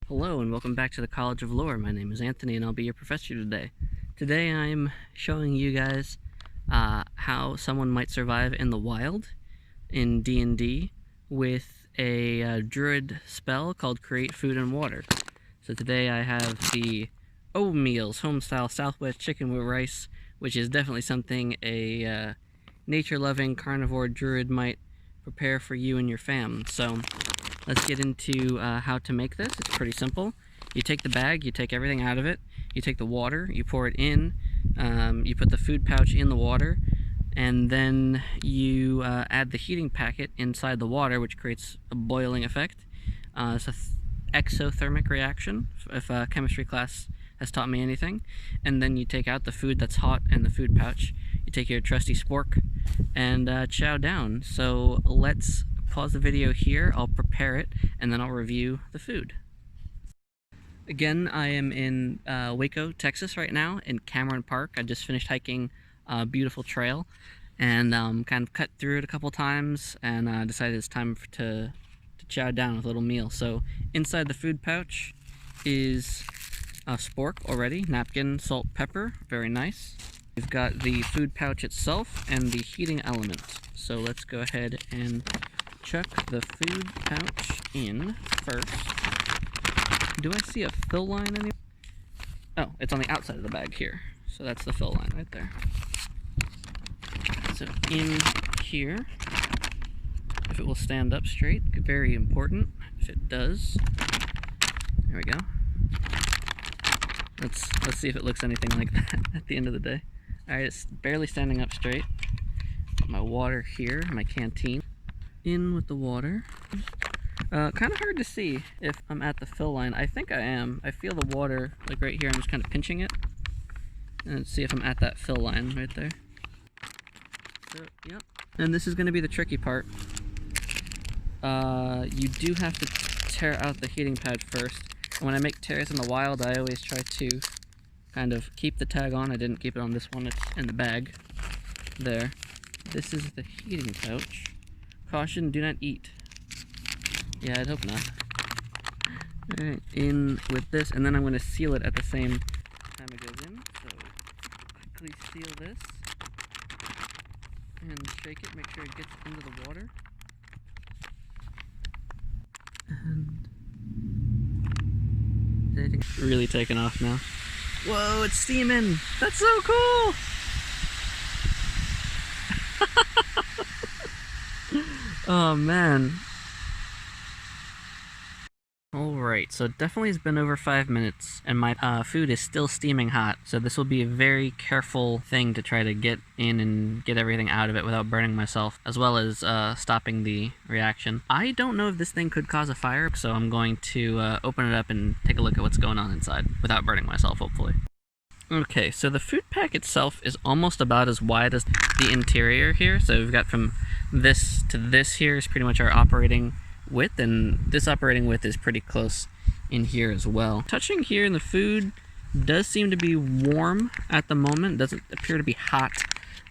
Hello and welcome back to the College of Lore. My name is Anthony and I'll be your professor today. Today I'm showing you guys how someone might survive in the wild in D&D with a druid spell called Create Food and Water. So today I have the OMEALS, Homestyle Southwest Chicken with Rice, which is definitely something a nature-loving carnivore druid might prepare for you and your fam. So let's get into how to make this. It's pretty simple. You take the bag, you take everything out of it, you take the water, you pour it in, you put the food pouch in the water, and then you add the heating packet inside the water, which creates a boiling effect. It's an exothermic reaction, if chemistry class has taught me anything. And then you take out the food that's hot and the food pouch. You take your trusty spork and chow down. So let's pause the video here, I'll prepare it, and then I'll review the food. Again, I am in Waco, Texas right now, in Cameron Park. I just finished hiking a beautiful trail, and kind of cut through it a couple times, and decided it's time to chow down with a little meal. So inside the food pouch is a spork already, napkin, salt, pepper, very nice. We've got the food pouch itself and the heating element. So let's go ahead and chuck the food pouch in first. Do I see a fill line anywhere? Oh, it's on the outside of the bag here. So that's the fill line right there. So in here, if it will stand up straight, very important. If it does, there we go. Let's see if it looks anything like that at the end of the day. Alright, it's barely standing up straight. My water here, my canteen. In with the water. Kind of hard to see if I'm at the fill line. I think I am. I feel the water, like right here, I'm just kind of pinching it. And see if I'm at that fill line right there. So, yep. And this is going to be the tricky part. You do have to tear out the heating pad first. And when I make tears in the wild, I always try to kind of keep the tag on. I didn't keep it on this one, it's in the bag. There. This is the heating pouch. Caution, do not eat. Yeah, I'd hope not. Alright, in with this, and then I'm going to seal it at the same time it goes in. So, quickly seal this. And shake it, make sure it gets into the water. And it's really taking off now. Whoa, it's steaming! That's so cool! Oh man. Alright, so it definitely has been over 5 minutes, and my food is still steaming hot, so this will be a very careful thing to try to get in and get everything out of it without burning myself, as well as stopping the reaction. I don't know if this thing could cause a fire, so I'm going to open it up and take a look at what's going on inside, without burning myself, hopefully. Okay, so the food pack itself is almost about as wide as the interior here, so we've got from this to this here is pretty much our operating width, and this operating width is pretty close in here as well. Touching here in the food does seem to be warm at the moment, doesn't appear to be hot.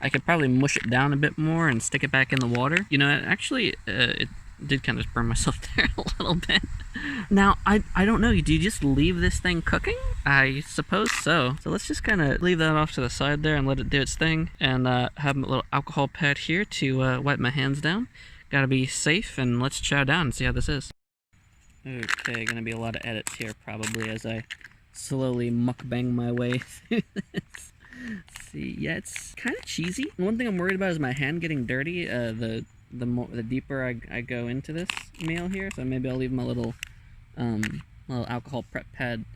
I could probably mush it down a bit more and stick it back in the water. You know, actually, it did kind of burn myself there a little bit. Now, I don't know, do you just leave this thing cooking? I suppose so. So let's just kind of leave that off to the side there and let it do its thing, and have a little alcohol pad here to wipe my hands down. Gotta be safe, and let's chow down and see how this is. Okay, gonna be a lot of edits here probably as I slowly mukbang my way through this. Let's see, yeah, it's kind of cheesy. One thing I'm worried about is my hand getting dirty. The deeper I go into this meal here, so maybe I'll leave my little alcohol prep pad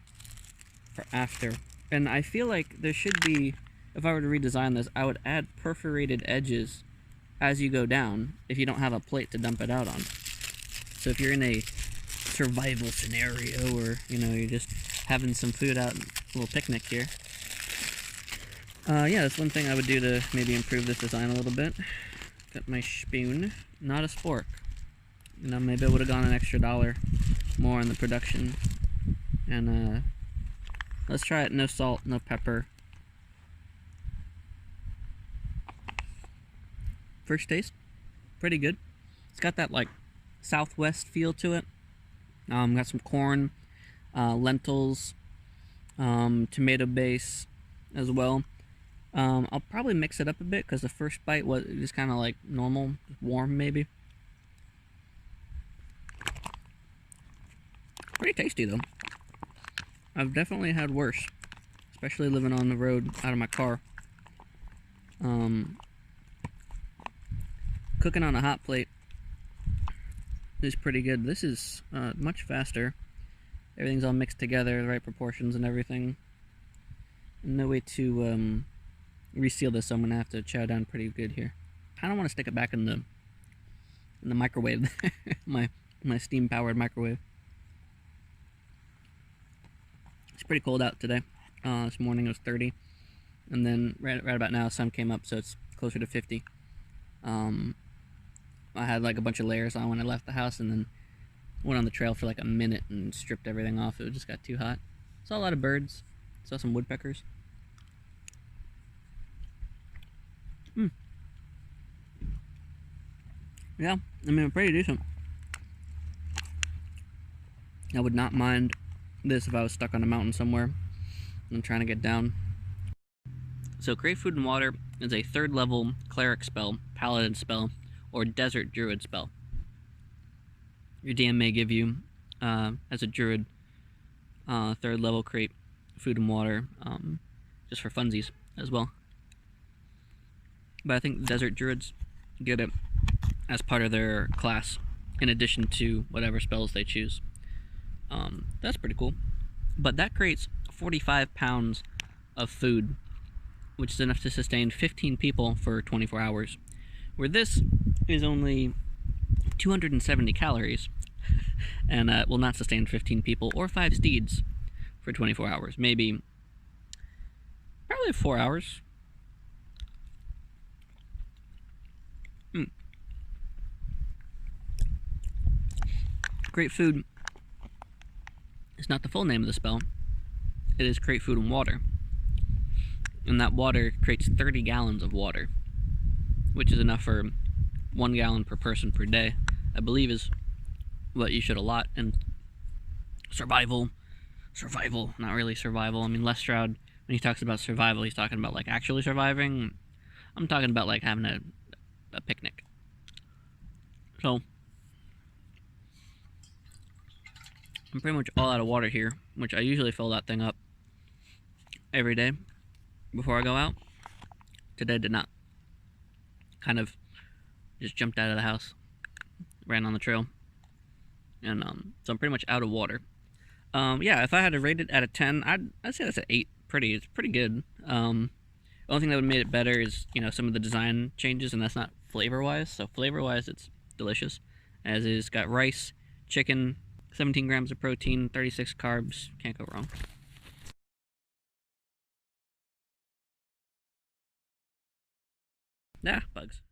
for after. And I feel like there should be, if I were to redesign this, I would add perforated edges as you go down if you don't have a plate to dump it out on. So if you're in a survival scenario, or you know, you're just having some food out, a little picnic here. Yeah, that's one thing I would do to maybe improve this design a little bit. Got my spoon, not a spork. You know, maybe I would have gone an extra $1 more in the production. And let's try it. No salt, no pepper. First taste, pretty good. It's got that like Southwest feel to it. Got some corn, lentils, tomato base as well. I'll probably mix it up a bit because the first bite was just kind of like normal, warm maybe. Pretty tasty though. I've definitely had worse, especially living on the road out of my car. Cooking on a hot plate is pretty good. This is much faster. Everything's all mixed together, the right proportions and everything. No way to reseal this, so I'm gonna have to chow down pretty good here. I don't want to stick it back in the microwave. my steam powered microwave. It's pretty cold out today. This morning it was 30, and then right about now the sun came up, so it's closer to 50. I had like a bunch of layers on when I left the house, and then went on the trail for like a minute and stripped everything off. It just got too hot. Saw a lot of birds. Saw some woodpeckers. Yeah, I mean, pretty decent. I would not mind this if I was stuck on a mountain somewhere and trying to get down. So Create Food and Water is a 3rd level cleric spell, paladin spell, or desert druid spell. Your DM may give you, as a druid, 3rd level Create Food and Water, just for funsies as well. But I think desert druids get it as part of their class, in addition to whatever spells they choose. That's pretty cool. But that creates 45 pounds of food, which is enough to sustain 15 people for 24 hours. Where this is only 270 calories, and will not sustain 15 people or 5 steeds for 24 hours. Maybe, probably 4 hours. Create Food is not the full name of the spell. It is Create Food and Water. And that water creates 30 gallons of water, which is enough for 1 gallon per person per day. I believe is what you should allot in survival. Survival, not really survival. I mean, Les Stroud, when he talks about survival, he's talking about like actually surviving. I'm talking about like having a picnic. So I'm pretty much all out of water here, which I usually fill that thing up every day before I go out. Today did not. Kind of just jumped out of the house, ran on the trail, and so I'm pretty much out of water. Yeah, if I had to rate it out of 10, I'd say that's an 8. It's pretty good. The only thing that would have made it better is, you know, some of the design changes, and that's not flavor-wise. So flavor-wise, it's delicious. As is, got rice, chicken, 17 grams of protein, 36 carbs. Can't go wrong. Yeah, bugs.